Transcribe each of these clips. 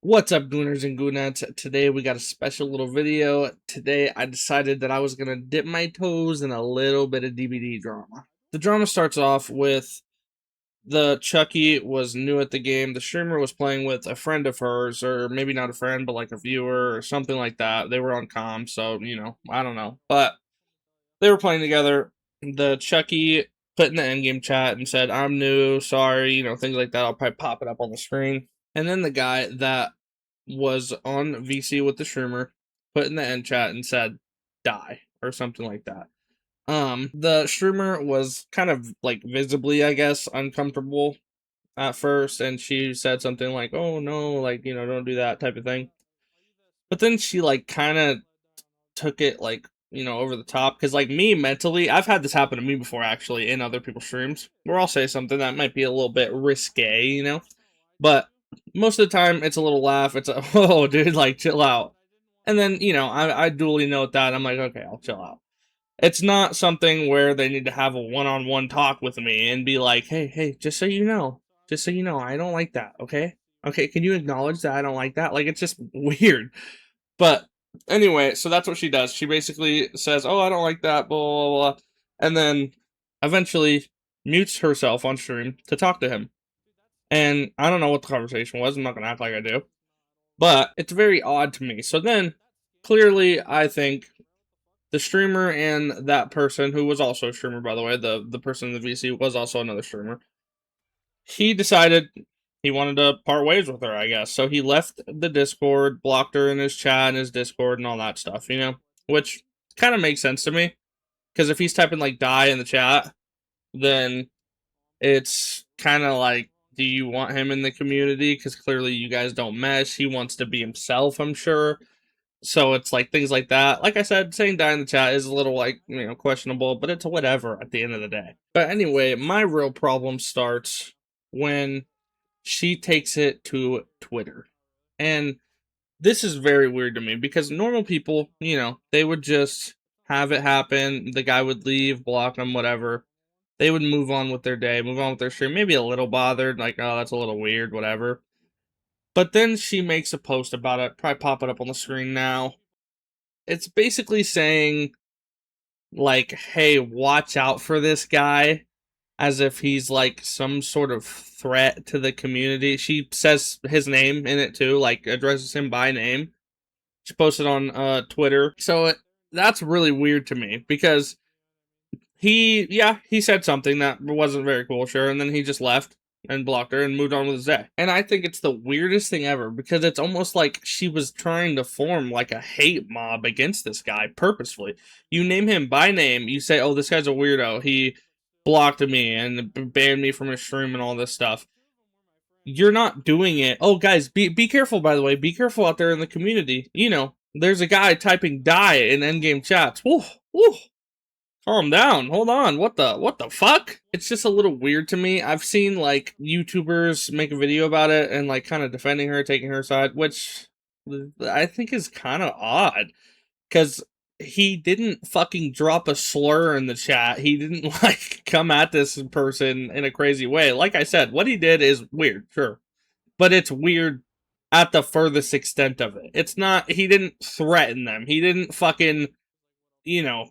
What's up, Gooners and Goonettes? Today we got a special little video. Today I decided that I was going to dip my toes in a little bit of DBD drama. The drama starts off with the Chucky was new at the game. The streamer was playing with a friend of hers, or maybe not a friend, but like a viewer or something like that. They were on comm, so, I don't know. But they were playing together. The Chucky put in the endgame chat and said, "I'm new, sorry," things like that. I'll probably pop it up on the screen. And then the guy that was on VC with the streamer put in the end chat and said, "Die," or something like that. The streamer was kind of like visibly, I guess, uncomfortable at first, and she said something like, "Oh no, like, don't do that," type of thing. But then she like kind of took it like, over the top, because like me mentally, I've had this happen to me before actually in other people's streams where I'll say something that might be a little bit risque, but most of the time it's a little laugh. It's a, "Oh dude, like, chill out." And then, I duly note that. I'm like, okay, I'll chill out. It's not something where they need to have a one-on-one talk with me and be like, hey, just so you know, I don't like that, okay? Okay, can you acknowledge that I don't like that? Like, it's just weird. But anyway, so that's what she does. She basically says, "Oh, I don't like that," blah, blah, blah, and then eventually mutes herself on stream to talk to him. And I don't know what the conversation was. I'm not going to act like I do. But it's very odd to me. So then, clearly, I think the streamer and that person, who was also a streamer, by the way, the person in the VC was also another streamer, he decided he wanted to part ways with her, I guess. So he left the Discord, blocked her in his chat and his Discord and all that stuff, which kind of makes sense to me. Because if he's typing like "die" in the chat, then it's kind of like, do you want him in the community? Because clearly you guys don't mesh. He wants to be himself, I'm sure. So it's like things like that. Like I said, saying "die" in the chat is a little like, questionable, but it's whatever at the end of the day. But anyway, my real problem starts when she takes it to Twitter. And this is very weird to me because normal people, they would just have it happen. The guy would leave, block them, whatever. They would move on with their day, move on with their stream, maybe a little bothered, like, "Oh, that's a little weird," whatever. But then she makes a post about it, probably pop it up on the screen now. It's basically saying, like, "Hey, watch out for this guy," as if he's like some sort of threat to the community. She says his name in it too, like addresses him by name. She posted on Twitter. So that's really weird to me because he said something that wasn't very cool, sure, and then he just left and blocked her and moved on with his day. And I think it's the weirdest thing ever because it's almost like she was trying to form like a hate mob against this guy purposefully. You name him by name, you say, "Oh, this guy's a weirdo. He blocked me and banned me from his stream and all this stuff." You're not doing it. Oh, guys, be careful, by the way. Be careful out there in the community. There's a guy typing "die" in endgame chats. Woo, woo. Calm down. Hold on. What the fuck? It's just a little weird to me. I've seen like YouTubers make a video about it and like kind of defending her, taking her side, which I think is kind of odd cuz he didn't fucking drop a slur in the chat. He didn't like come at this person in a crazy way. Like I said, what he did is weird, sure. But it's weird at the furthest extent of it. It's not, he didn't threaten them. He didn't fucking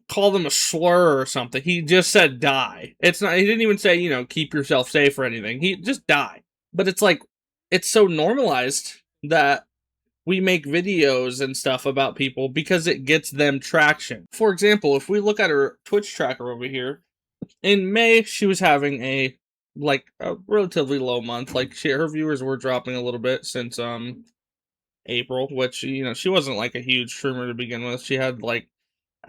call them a slur or something. He just said "die." It's not, he didn't even say, "keep yourself safe" or anything. He just "die." But it's like, it's so normalized that we make videos and stuff about people because it gets them traction. For example, if we look at her Twitch tracker over here, in May, she was having a relatively low month. Like her viewers were dropping a little bit since April, which she wasn't like a huge streamer to begin with. She had like,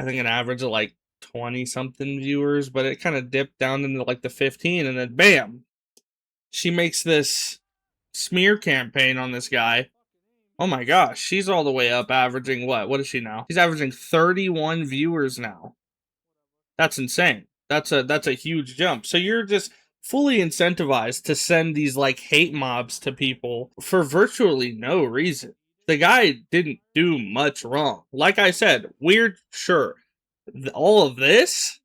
I think, an average of like 20 something viewers, but it kind of dipped down into like the 15, and then bam, she makes this smear campaign on this guy. Oh my gosh, she's all the way up, averaging what? What is she now? She's averaging 31 viewers now. That's insane. That's a huge jump. So you're just fully incentivized to send these like hate mobs to people for virtually no reason. The guy didn't do much wrong. Like I said, weird, sure. All of this,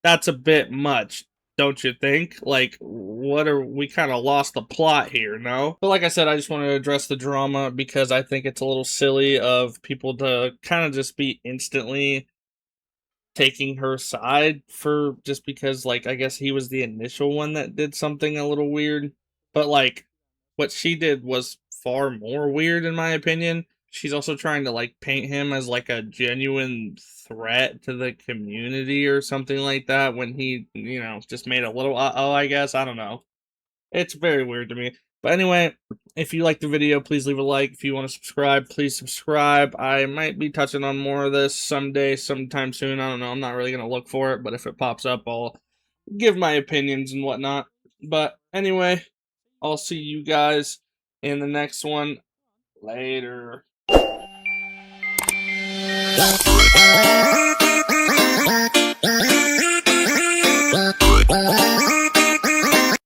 that's a bit much. don't you think? Like, we kind of lost the plot here, no? But like I said, I just want to address the drama because I think it's a little silly of people to kind of just be instantly taking her side for just because, like, I guess he was the initial one that did something a little weird. But like, what she did was far more weird in my opinion. She's also trying to like paint him as like a genuine threat to the community or something like that when he, just made a little I guess. I don't know. It's very weird to me. But anyway, if you like the video, please leave a like. If you want to subscribe, please subscribe. I might be touching on more of this someday, sometime soon. I don't know. I'm not really going to look for it, but if it pops up, I'll give my opinions and whatnot. But anyway, I'll see you guys in the next one. Later.